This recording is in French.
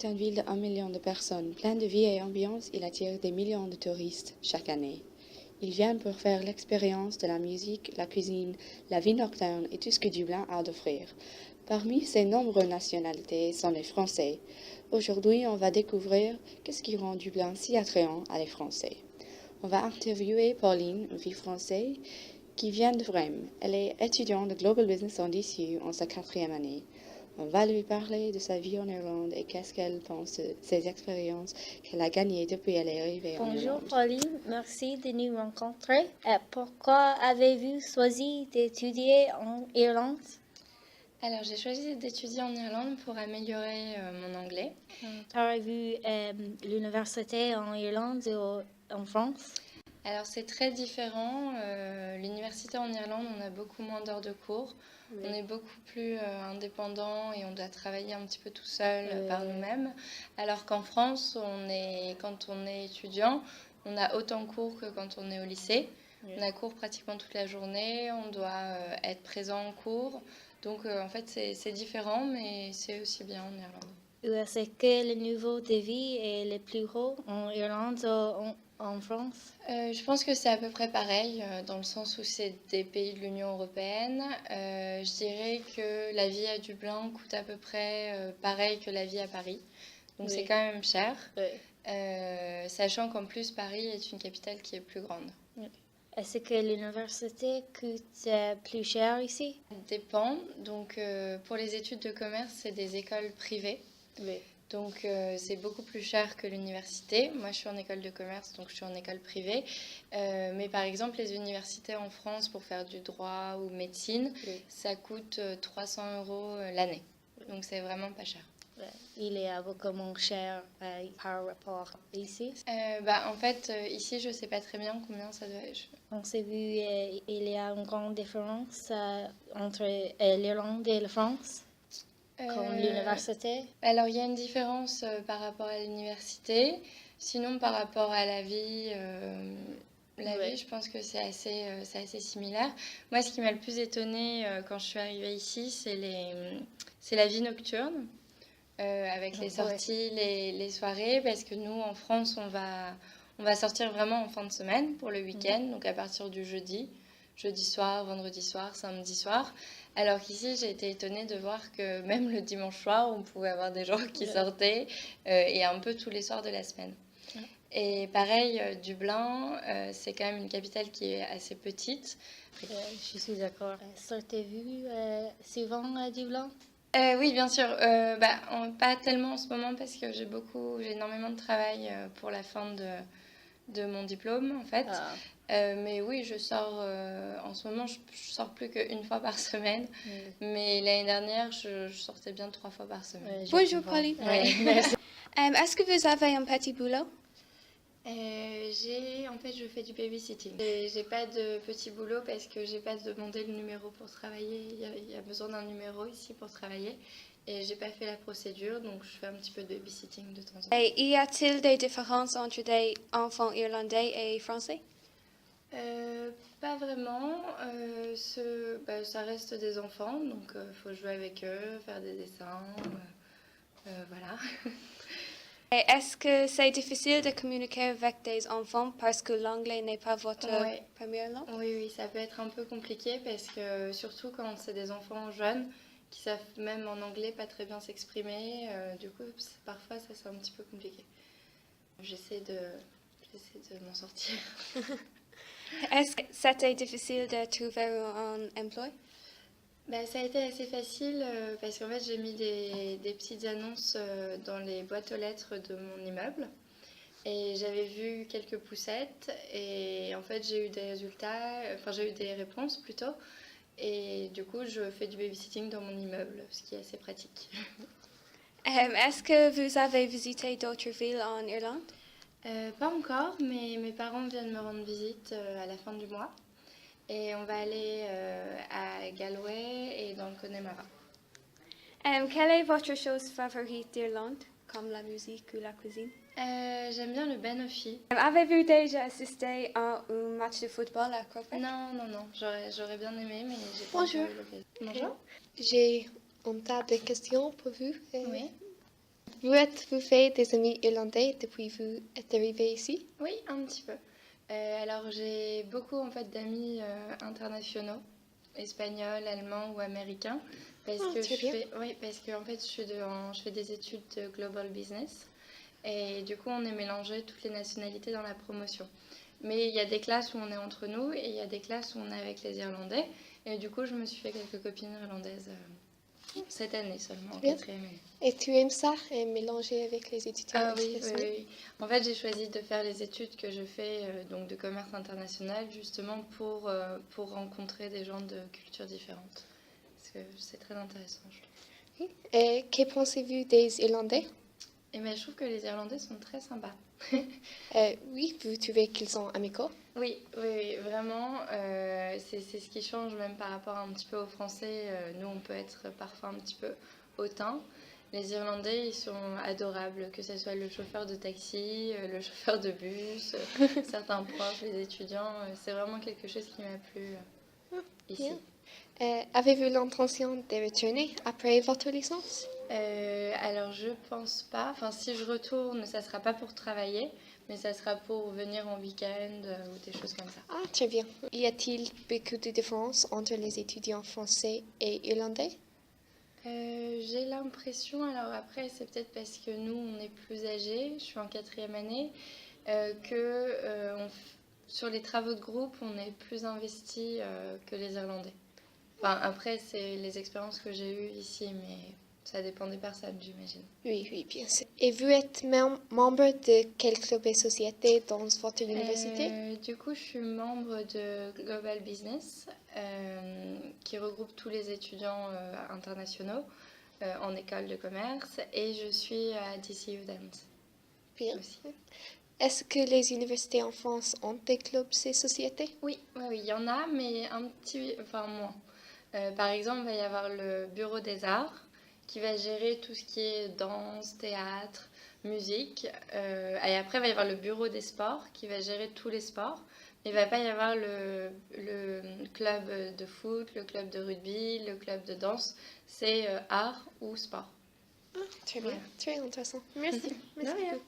est une ville de 1 million de personnes, pleine de vie et ambiance. Il attire des millions de touristes chaque année. Ils viennent pour faire l'expérience de la musique, la cuisine, la vie nocturne et tout ce que Dublin a d'offrir. Parmi ces nombreuses nationalités sont les Français. Aujourd'hui, on va découvrir qu'est-ce qui rend Dublin si attrayant à les Français. On va interviewer Pauline, une fille française, qui vient de Vrem. Elle est étudiante de Global Business en DCU en sa 4e année. On va lui parler de sa vie en Irlande et qu'est-ce qu'elle pense de ses expériences qu'elle a gagnées depuis qu'elle est arrivée en Irlande. Bonjour Pauline, merci de nous rencontrer. Pourquoi avez-vous choisi d'étudier en Irlande? Alors, j'ai choisi d'étudier en Irlande pour améliorer mon anglais. Avez-vous l'université en Irlande ou en France? Alors, c'est très différent. L'université en Irlande, on a beaucoup moins d'heures de cours. Oui. On est beaucoup plus indépendant et on doit travailler un petit peu tout seul par nous-mêmes. Alors qu'en France, quand on est étudiant, on a autant de cours que quand on est au lycée. Oui. On a cours pratiquement toute la journée, on doit être présent en cours. Donc, en fait, c'est différent, mais c'est aussi bien en Irlande. Est-ce que le niveau de vie est le plus haut en Irlande ou en France? Je pense que c'est à peu près pareil, dans le sens où c'est des pays de l'Union européenne. Je dirais que la vie à Dublin coûte à peu près pareil que la vie à Paris. Donc oui. C'est quand même cher, oui. Sachant qu'en plus Paris est une capitale qui est plus grande. Oui. Est-ce que l'université coûte plus cher ici? Ça dépend. Donc pour les études de commerce, c'est des écoles privées. Oui. Donc c'est beaucoup plus cher que l'université. Moi je suis en école de commerce, donc je suis en école privée. Mais par exemple les universités en France pour faire du droit ou médecine, oui. Ça coûte 300 € l'année. Donc c'est vraiment pas cher. Il est beaucoup cher par rapport ici? En fait ici je sais pas très bien combien ça doit être. On s'est vu, il y a une grande différence entre l'Irlande et la France? Comme l'université? Alors, il y a une différence par rapport à l'université. Sinon, par rapport à la vie, vie, je pense que c'est assez similaire. Moi, ce qui m'a le plus étonnée quand je suis arrivée ici, c'est la vie nocturne, avec les sorties, les soirées, parce que nous, en France, on va sortir vraiment en fin de semaine pour le week-end, donc à partir du jeudi soir, vendredi soir, samedi soir. Alors qu'ici, j'ai été étonnée de voir que même le dimanche soir, on pouvait avoir des gens qui sortaient et un peu tous les soirs de la semaine. Et pareil, Dublin, c'est quand même une capitale qui est assez petite. Je suis d'accord. Sortez-vous souvent à Dublin? Oui, bien sûr. Pas tellement en ce moment parce que j'ai énormément de travail pour la fin de mon diplôme, en fait. Ah. Mais oui, je sors, en ce moment, je sors plus qu'une fois par semaine. Mais l'année dernière, je sortais bien 3 fois par semaine. Bonjour Pauline. Est-ce que vous avez un petit boulot? Je fais du babysitting. J'ai pas de petit boulot parce que j'ai pas demandé le numéro pour travailler. Il y a besoin d'un numéro ici pour travailler. Et j'ai pas fait la procédure, donc je fais un petit peu de babysitting de temps en temps. Et y a-t-il des différences entre des enfants irlandais et français? Pas vraiment. Ça reste des enfants, donc faut jouer avec eux, faire des dessins, voilà. Et est-ce que c'est difficile de communiquer avec des enfants parce que l'anglais n'est pas votre première langue? Oui, ça peut être un peu compliqué parce que surtout quand c'est des enfants jeunes qui savent même en anglais pas très bien s'exprimer, du coup parfois ça c'est un petit peu compliqué. J'essaie de m'en sortir. Est-ce que c'était difficile de trouver un emploi? Ça a été assez facile parce qu'en fait j'ai mis des petites annonces dans les boîtes aux lettres de mon immeuble et j'avais vu quelques poussettes et en fait j'ai eu des réponses plutôt et du coup je fais du babysitting dans mon immeuble, ce qui est assez pratique. Est-ce que vous avez visité d'autres villes en Irlande? Pas encore, mais mes parents viennent me rendre visite à la fin du mois. Et on va aller à Galway et dans le Connemara. Quelle est votre chose favorite d'Irlande, comme la musique ou la cuisine? J'aime bien le Ben Offee. Avez-vous déjà assisté à un match de football à Croquet? Non. J'aurais bien aimé, mais j'ai pas Bonjour. eu l'occasion. Bonjour. J'ai un tas de questions pour vous. Oui. Vous faites des amis irlandais depuis que vous êtes arrivé ici? Oui, un petit peu. Alors j'ai beaucoup en fait d'amis internationaux, espagnols, allemands ou américains, parce que parce que en fait je fais des études de global business et du coup on est mélangé toutes les nationalités dans la promotion. Mais il y a des classes où on est entre nous et il y a des classes où on est avec les Irlandais et du coup je me suis fait quelques copines irlandaises cette année seulement, en quatrième année. Et tu aimes ça, mélanger avec les étudiants Ah oui, internationaux? oui. En fait, j'ai choisi de faire les études que je fais donc de commerce international justement pour rencontrer des gens de cultures différentes. Parce que c'est très intéressant, je trouve. Et que pensez-vous des Irlandais? Et ben, je trouve que les Irlandais sont très sympas. Oui, vous trouvez qu'ils sont amicaux? Oui, oui, oui, vraiment. C'est ce qui change même par rapport un petit peu aux Français. Nous, on peut être parfois un petit peu hautain. Les Irlandais, ils sont adorables, que ce soit le chauffeur de taxi, le chauffeur de bus, certains profs, les étudiants. C'est vraiment quelque chose qui m'a plu ici. Avez-vous l'intention de retourner après votre licence? Alors, je pense pas. Enfin, si je retourne, ça sera pas pour travailler, mais ça sera pour venir en week-end ou des choses comme ça. Ah, très bien. Y a-t-il beaucoup de différences entre les étudiants français et irlandais? J'ai l'impression, alors après c'est peut-être parce que nous on est plus âgés, je suis en quatrième année, sur les travaux de groupe on est plus investi que les Irlandais. Enfin après c'est les expériences que j'ai eues ici mais ça dépend des personnes j'imagine. Oui, bien sûr. Et vous êtes membre de quel club et société dans votre université? Du coup je suis membre de Global Business qui regroupe tous les étudiants internationaux. En école de commerce et je suis à DCU Dance. Bien. Aussi. Est-ce que les universités en France ont des clubs et sociétés? Oui, il y en a, mais moins. Par exemple, il va y avoir le Bureau des Arts qui va gérer tout ce qui est danse, théâtre, musique. Et après, il va y avoir le Bureau des Sports qui va gérer tous les sports. Il ne va pas y avoir le club de foot, le club de rugby, le club de danse. C'est art ou sport. Ah, très bien, très intéressant. Merci. Merci beaucoup.